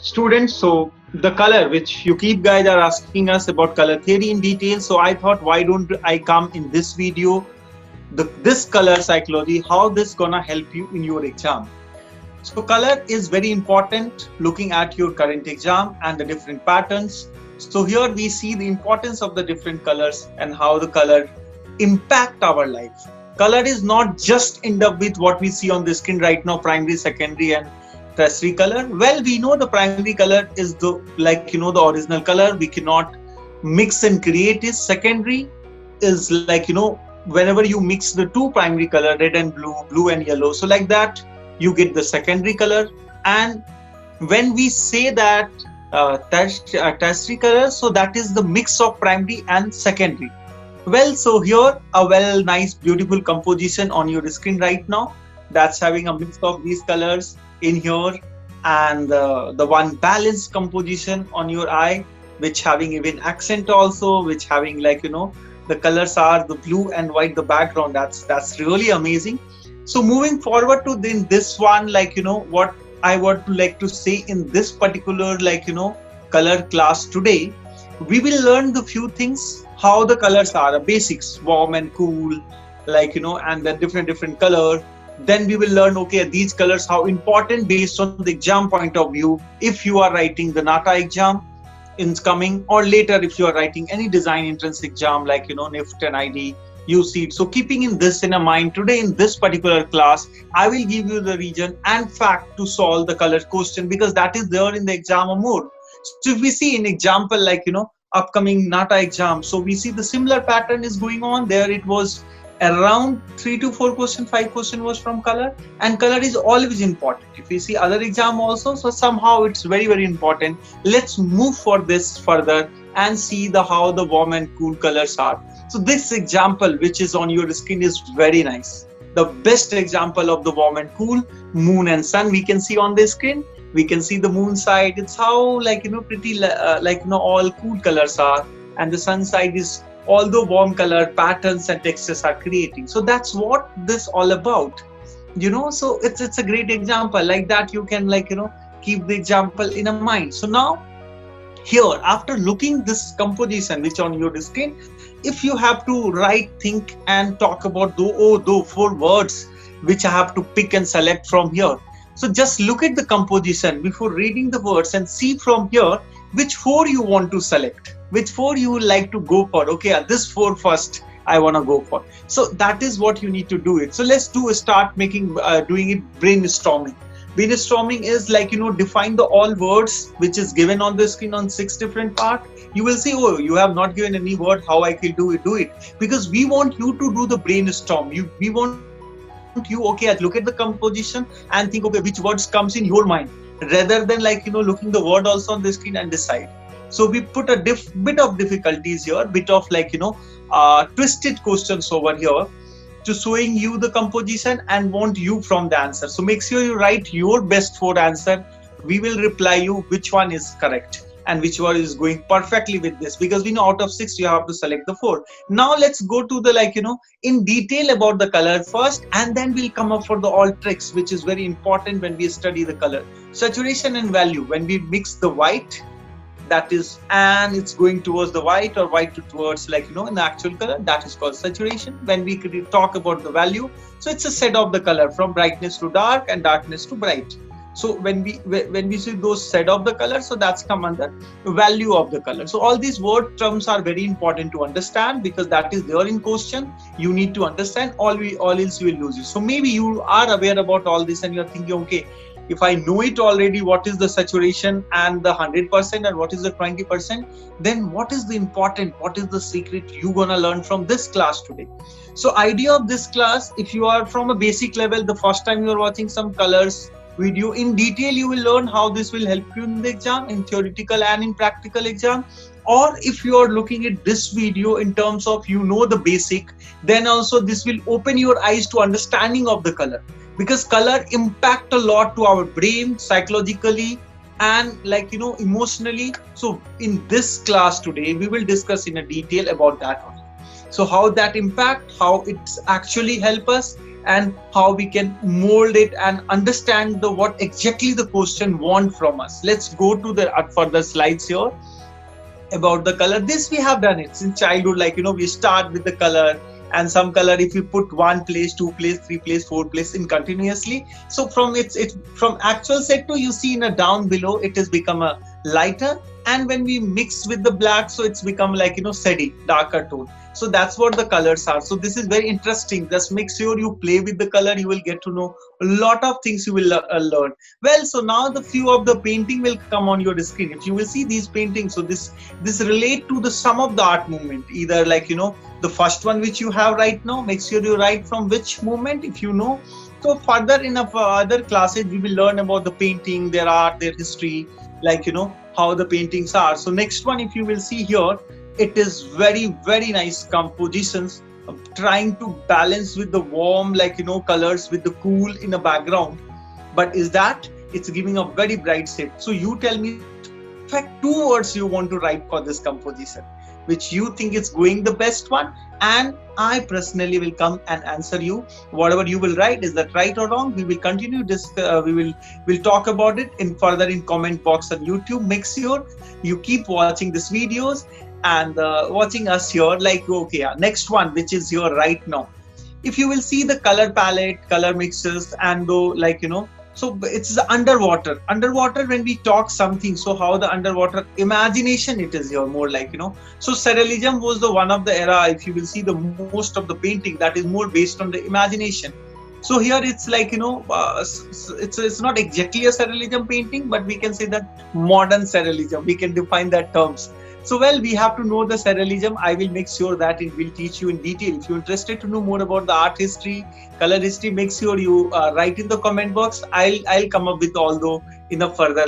Students, so the color which you keep guys are asking us about color theory in detail. So I thought, why don't I come in this video, this color psychology, how this gonna help you in your exam. So color is very important looking at your current exam and the different patterns. So here we see the importance of the different colors and how the color impact our life. Color is not just end up with what we see on the screen right now, primary, secondary and tertiary color. Well, we know the primary color is the original color. We cannot mix and create it. Secondary is whenever you mix the two primary color, red and blue, blue and yellow. So like that, you get the secondary color. And when we say that tertiary color, so that is the mix of primary and secondary. Well, so here a nice beautiful composition on your screen right now, that's having a mix of these colors in here, and the one balanced composition on your eye, which having even accent also, which having the colors are the blue and white, the background. That's really amazing. So moving forward to this one, what I want to say in this particular color class today, we will learn the few things, how the colors are, the basics, warm and cool, and then different color. Then we will learn, okay, these colors, how important based on the exam point of view, if you are writing the NATA exam in coming, or later if you are writing any design entrance exam NIFT and ID, UC. So keeping in this in a mind, today in this particular class, I will give you the region and fact to solve the color question, because that is there in the exam or more. So if we see in example upcoming NATA exam, so we see the similar pattern is going on there. It was around 3 to 4 question, 5 question was from color, and color is always important. If we see other exam also, so somehow it's very important. Let's move for this further and see how the warm and cool colors are. So this example which is on your screen is very nice. The best example of the warm and cool, moon and sun, we can see on the screen. We can see the moon side. It's how pretty all cool colors are, and the sun side is all the warm color patterns and textures are creating. So that's what this all about, so it's a great example. Like that you can keep the example in a mind. So now here, after looking this composition which on your screen, if you have to write, think and talk about those 4 words which I have to pick and select from here. So just look at the composition before reading the words and see from here which 4 you want to select, which 4 you would like to go for. Okay, this 4 first I want to go for. So that is what you need to do it. So let's start doing it brainstorming. Brainstorming is define the all words which is given on the screen on 6 different parts. You will see, oh, you have not given any word, how I can do it, because we want you to do the brainstorm. We want you, okay, look at the composition and think, okay, which words comes in your mind, rather than looking the word also on the screen and decide. So we put a bit of difficulties here, bit of twisted questions over here, to showing you the composition and want you from the answer. So make sure you write your best 4 answer. We will reply you which one is correct and which one is going perfectly with this, because we know out of 6 you have to select the 4. Now let's go to the in detail about the color first, and then we'll come up for the all tricks, which is very important when we study the color. Saturation and value, when we mix the white, that is, and it's going towards the white or white towards in the actual color, that is called saturation. When we could talk about the value, so it's a set of the color from brightness to dark and darkness to bright. So when we see those set of the color, so that's come under value of the color. So all these word terms are very important to understand, because that is there in question. You need to understand, all else you will lose it. So maybe you are aware about all this and you're thinking, okay, if I know it already, what is the saturation and the 100% and what is the 20%, then what is the important, what is the secret you gonna learn from this class today? So idea of this class, if you are from a basic level, the first time you are watching some colors video in detail, you will learn how this will help you in the exam, in theoretical and in practical exam. Or if you are looking at this video in terms of the basic, then also this will open your eyes to understanding of the color, because color impact a lot to our brain psychologically and emotionally. So in this class today, we will discuss in a detail about that only. So how that impact, how it's actually help us, and how we can mold it and understand the what exactly the question want from us. Let's go to the further slides here about the color. This we have done it since childhood, like we start with the color, and some color if you put one place, two place, three place, four place in continuously, so from it's from actual sector you see in a down below it has become a lighter, and when we mix with the black, so it's become like steady darker tone. So that's what the colors are. So this is very interesting. Just make sure you play with the color, you will get to know a lot of things you will learn. Well, so now the few of the painting will come on your screen. If you will see these paintings, so this relate to the some of the art movement, either like the first one which you have right now. Make sure you write from which movement if you know. So further in other classes we will learn about the painting, their art, their history, like how the paintings are. So next one, if you will see here, it is very nice compositions, trying to balance with the warm colors with the cool in the background, but is that it's giving a very bright shade. So you tell me, in fact, 2 words you want to write for this composition, which you think is going the best one, and I personally will come and answer you. Whatever you will write, is that right or wrong? We will continue this. We'll talk about it in further in comment box on YouTube. Make sure you keep watching these videos and watching us here. Like okay, next one, which is here right now. If you will see the color palette, color mixes, and though so it's the underwater. Underwater, when we talk something, so how the underwater imagination it is here more like So surrealism was the one of the era. If you will see the most of the painting, that is more based on the imagination. So here it's like it's not exactly a surrealism painting, but we can say that modern surrealism. We can define that terms. So well, we have to know the surrealism. I will make sure that it will teach you in detail. If you're interested to know more about the art history, color history, make sure you write in the comment box. I'll come up with all the in a further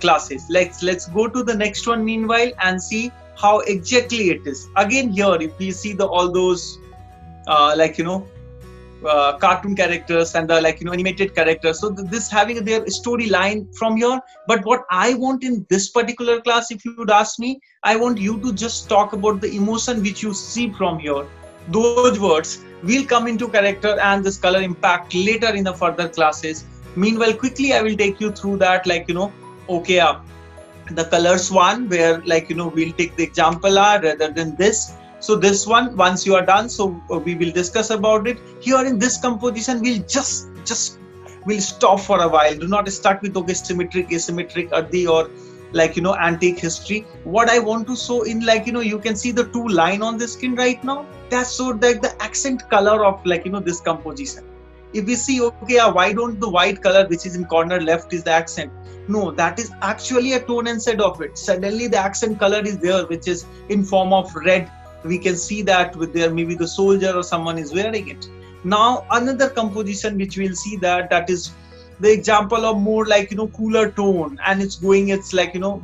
classes. Let's go to the next one meanwhile and see how exactly it is. Again here, if we see all those cartoon characters and the animated characters, so this having their storyline from here. But what I want in this particular class, if you would ask me, I want you to just talk about the emotion which you see from here. Those words will come into character and this color impact later in the further classes. Meanwhile, quickly I will take you through that, okay, the colors one, where we'll take the example rather than this. So this one, once you are done, so we will discuss about it. Here in this composition, we'll we'll stop for a while. Do not start with okay, symmetric, asymmetric, Adi, or antique history. What I want to show in you can see the 2 line on the screen right now. That's so that the accent color of this composition. If we see okay, why don't the white color which is in corner left is the accent? No, that is actually a tone and shade of it. Suddenly the accent color is there, which is in form of red. We can see that with there, maybe the soldier or someone is wearing it. Now another composition which we'll see that is the example of more cooler tone, and it's going, it's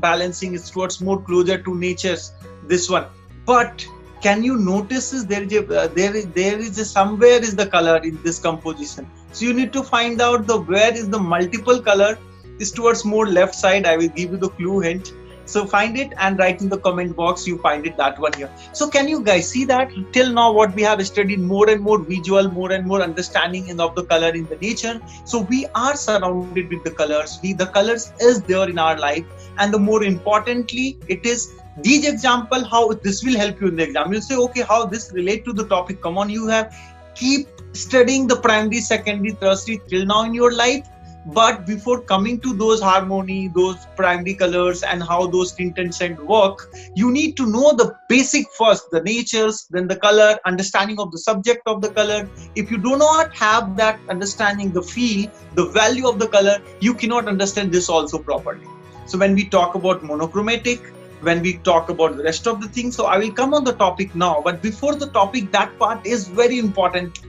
balancing, it's towards more closer to nature's this one. But can you notice is there is a somewhere is the color in this composition. So you need to find out the where is the multiple color is towards more left side. I will give you the clue hint. So find it and write in the comment box you find it, that one here. So can you guys see that till now what we have studied, more and more visual, more and more understanding of the color in the nature. So we are surrounded with the colors. The colors is there in our life, and the more importantly it is these example how this will help you in the exam. You'll say okay, how this relate to the topic. Come on, you have keep studying the primary, secondary, tertiary till now in your life. But before coming to those harmony, those primary colors and how those tint and scent work, you need to know the basic first, the natures, then the color, understanding of the subject of the color. If you do not have that understanding, the feel, the value of the color, you cannot understand this also properly. So when we talk about monochromatic, when we talk about the rest of the things, so I will come on the topic now. But before the topic, that part is very important.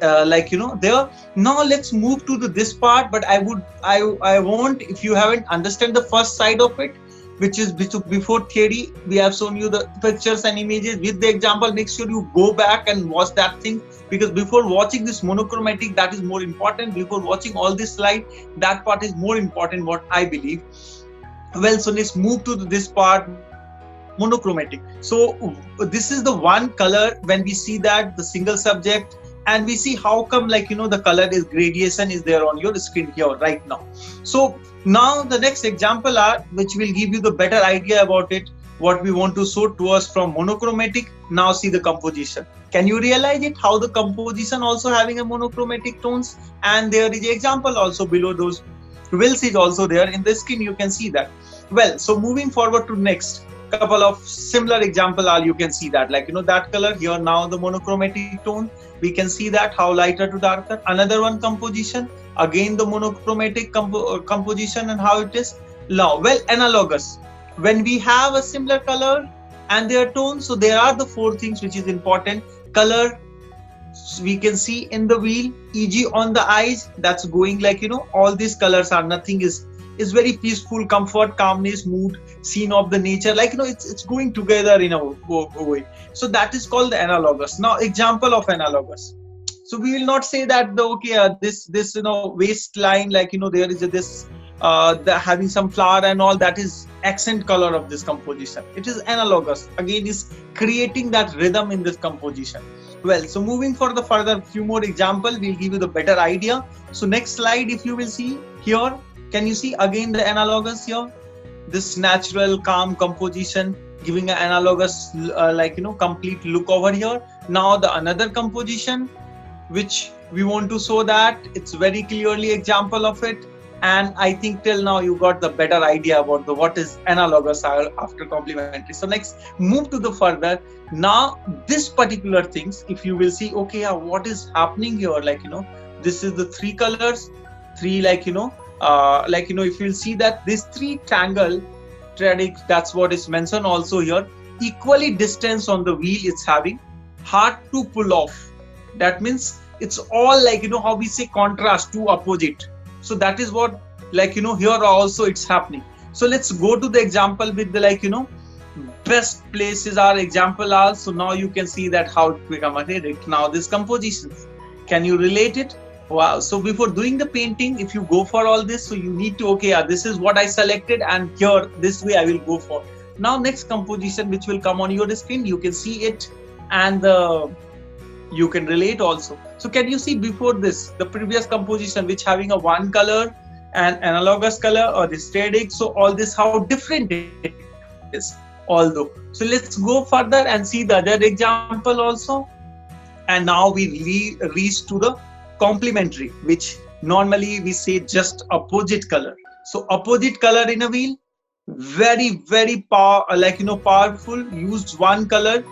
There now let's move to this part. But I want, if you haven't understand the first side of it, which is before theory, we have shown you the pictures and images with the example. Make sure you go back and watch that thing, because before watching this monochromatic, that is more important. Before watching all this slide, that part is more important, what I believe. Well, so let's move to this part, monochromatic. So this is the one color when we see that the single subject and we see how come the color is gradation is there on your screen here right now. So now the next example are which will give you the better idea about it, what we want to show to us from monochromatic. Now see the composition. Can you realize it how the composition also having a monochromatic tones, and there is an example also below those wheels is also there in the screen, you can see that. Well, so moving forward to next couple of similar example are, you can see that that color here now the monochromatic tone, we can see that how lighter to darker. Another one composition, again the monochromatic composition and how it is now. Well, analogous, when we have a similar color and their tone, so there are the four things which is important. Color we can see in the wheel, e.g. on the eyes, that's going all these colors are nothing is very peaceful, comfort, calmness, mood, scene of the nature, it's going together in a way. So that is called the analogous. Now example of analogous, so we will not say that this waistline there is this having some flower and all, that is accent color of this composition. It is analogous, again is creating that rhythm in this composition. Well, so moving for the further few more example will give you the better idea. So next slide, if you will see here, can you see again the analogous here, this natural calm composition giving an analogous complete look over here. Now the another composition which we want to show that it's very clearly example of it, and I think till now you got the better idea about the what is analogous after complementary. So next move to the further. Now this particular things, if you will see, what is happening here, this is the three colors, three if you'll see that this three triangle, that's what is mentioned also here, equally distance on the wheel it's having, hard to pull off. That means it's all how we say contrast, two opposite. So that is what here also it's happening. So let's go to the example with the best places are example are. So now you can see that how it become a direct. Now this composition, can you relate it? Wow. So before doing the painting, if you go for all this, so you need to this is what I selected, and here this way I will go for. Now next composition which will come on your screen, you can see it, and you can relate also. So can you see before this the previous composition which having a one color and analogous color or the static, so all this how different it is although. So let's go further and see the other example also. And now we reach to the complementary, which normally we say just opposite color. So opposite color in a wheel, very powerful, use one color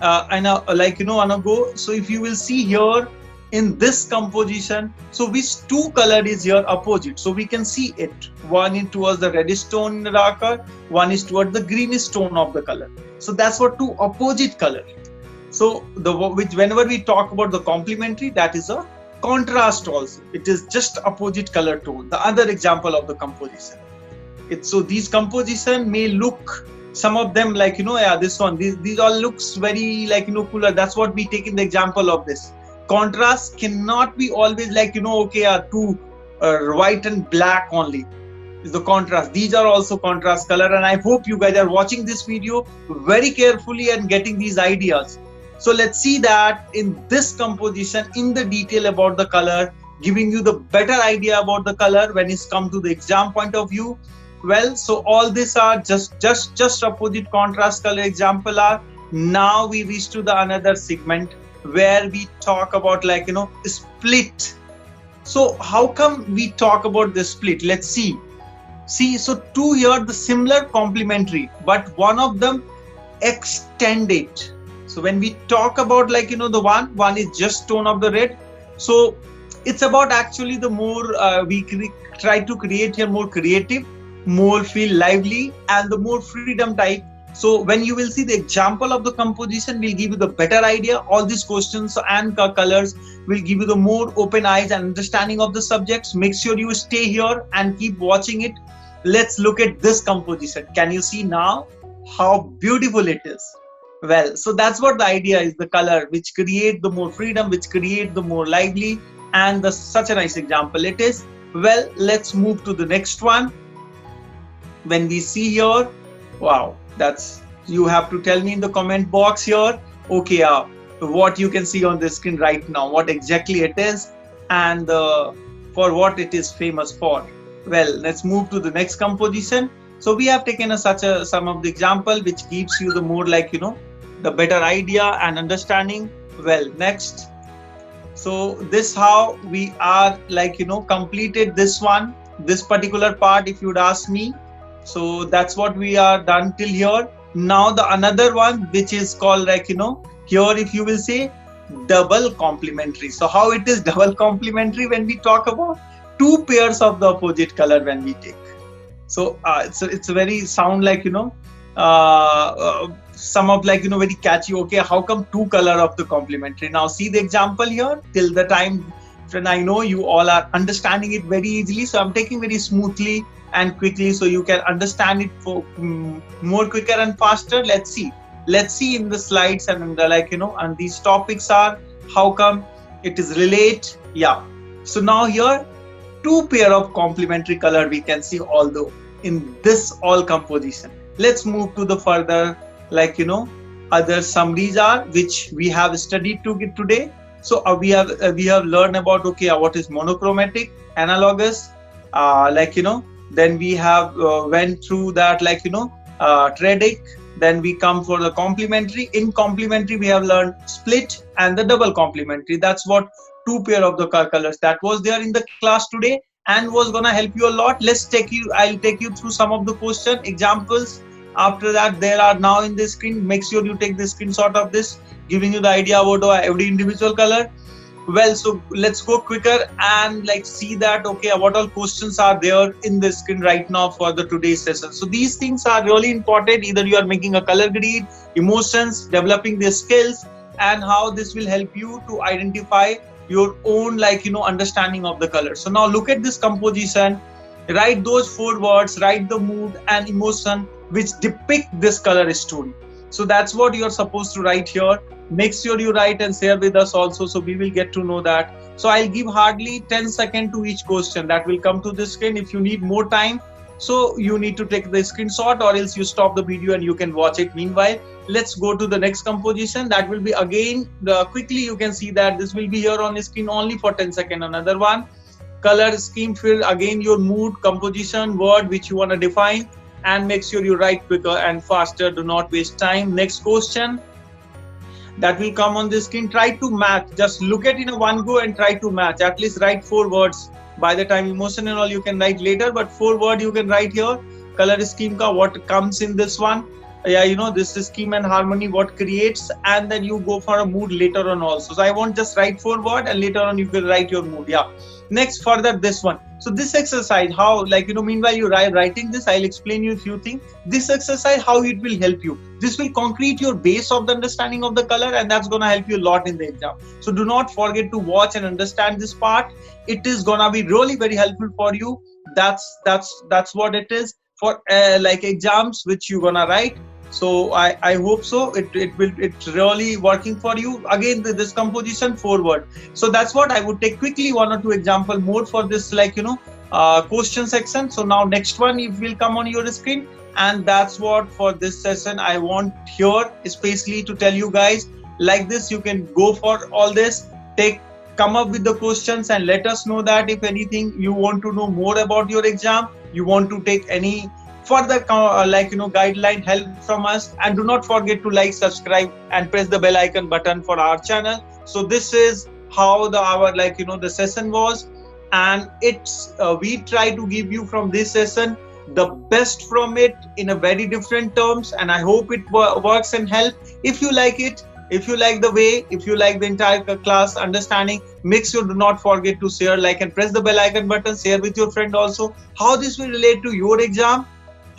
and on a go. So if you will see here in this composition, so which two color is here opposite, so we can see it, one is towards the reddish tone in the darker, one is towards the greenish tone of the color. So that's what two opposite color. So whenever we talk about the complementary, that is a contrast also, it is just opposite color tone, the other example of the composition. So these composition may look, some of them this one, these all looks very cooler. That's what we take in the example of this. Contrast cannot be always two white and black only is the contrast. These are also contrast color, and I hope you guys are watching this video very carefully and getting these ideas. So let's see that in this composition in the detail about the color, giving you the better idea about the color when it's come to the exam point of view. Well, so all these are just opposite contrast color example are. Now we reach to the another segment where we talk about split. So how come we talk about the split? Let's see. So two here the similar complementary, but one of them extended. So when we talk about the one is just tone of the red. So it's about actually the more we try to create here more creative, more feel lively, and the more freedom type. So when you will see the example of the composition will give you the better idea. All these questions and colors will give you the more open eyes and understanding of the subjects. Make sure you stay here and keep watching it. Let's look at this composition. Can you see now how beautiful it is? Well, so that's what the idea is, the color which create the more freedom, which create the more lively, and such a nice example it is. Well, let's move to the next one. When we see here, wow, that's, you have to tell me in the comment box here. what you can see on the screen right now, what exactly it is, and for what it is famous for. Well, let's move to the next composition. So we have taken some of the example which gives you the more like the better idea and understanding. Well, next. So this how we are like completed this one, this particular part, if you'd ask me. So that's what we are done till here. Now the another one which is called like here if you will say double complementary. So how it is double complementary when we talk about two pairs of the opposite color when we take. So it's a very sound like some of like very catchy. Okay, how come two color of the complementary? Now see the example here till the time when I know you all are understanding it very easily. So I'm taking very smoothly and quickly so you can understand it for more quicker and faster. Let's see in the slides and like and these topics are how come it is relate. Yeah, so now here two pair of complementary color we can see although in this all composition. Let's move to the further like other summaries are which we have studied today. So we have learned about okay what is monochromatic, analogous, like then we have went through that like triadic. Then we come for the complementary. In complementary we have learned split and the double complementary. That's what two pair of the colors that was there in the class today and was gonna help you a lot. I'll take you through some of the question examples. After that there are now in the screen. Make sure you take the screenshot of this, giving you the idea about every individual color. Well, so let's go quicker and like see that okay what all questions are there in the screen right now for the today's session. So these things are really important. Either you are making a color grid, emotions, developing the skills, and how this will help you to identify your own like understanding of the color. So now look at this composition, write those 4 words, write the mood and emotion which depict this color story. So that's what you're supposed to write here. Make sure you write and share with us also so we will get to know that. So I'll give hardly 10 seconds to each question that will come to the screen. If you need more time, so you need to take the screenshot or else you stop the video and you can watch it. Meanwhile, let's go to the next composition. That will be again quickly you can see that this will be here on the screen only for 10 seconds. Another one, color scheme fill, again your mood, composition, word which you want to define, and make sure you write quicker and faster. Do not waste time. Next question that will come on the screen. Try to match, just look at in a one go and try to match. At least write 4 words. By the time emotion and all you can write later, but 4 words you can write here. Color scheme ka what comes in this one. Yeah, this is scheme and harmony what creates, and then you go for a mood later on also. So I won't just write 4 words and later on you can write your mood. Yeah. Next further this one. So this exercise how like meanwhile you writing this, I'll explain you a few things. This exercise how it will help you. This will concrete your base of the understanding of the color, and that's gonna help you a lot in the exam. So do not forget to watch and understand this part. It is gonna be really very helpful for you. That's what it is for like exams which you're gonna write. So I hope so. It's really working for you. Again, this composition 4 words. So that's what I would take quickly 1 or 2 example more for this like question section. So now next one it will come on your screen, and that's what for this session I want here especially to tell you guys. Like this you can go for all this, come up with the questions and let us know that if anything you want to know more about your exam, you want to take any further like guideline help from us. And do not forget to like, subscribe and press the bell icon button for our channel. So this is how our like the session was, and it's we try to give you from this session the best from it in a very different terms, and I hope it works and help. If you like it, if you like the way, if you like the entire class understanding, make sure do not forget to share, like, and press the bell icon button. Share with your friend also how this will relate to your exam,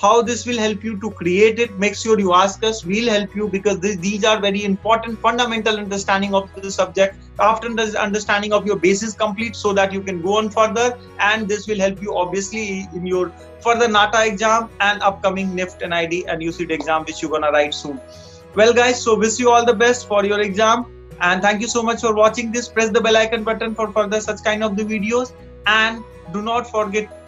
how this will help you to create it. Make sure you ask us, we'll help you, because these are very important fundamental understanding of the subject. After the understanding of your basis complete, so that you can go on further, and this will help you obviously in your further NATA exam and upcoming NIFT, NID and UCT exam which you're gonna write soon. Well guys, so wish you all the best for your exam, and thank you so much for watching this. Press the bell icon button for further such kind of the videos, and do not forget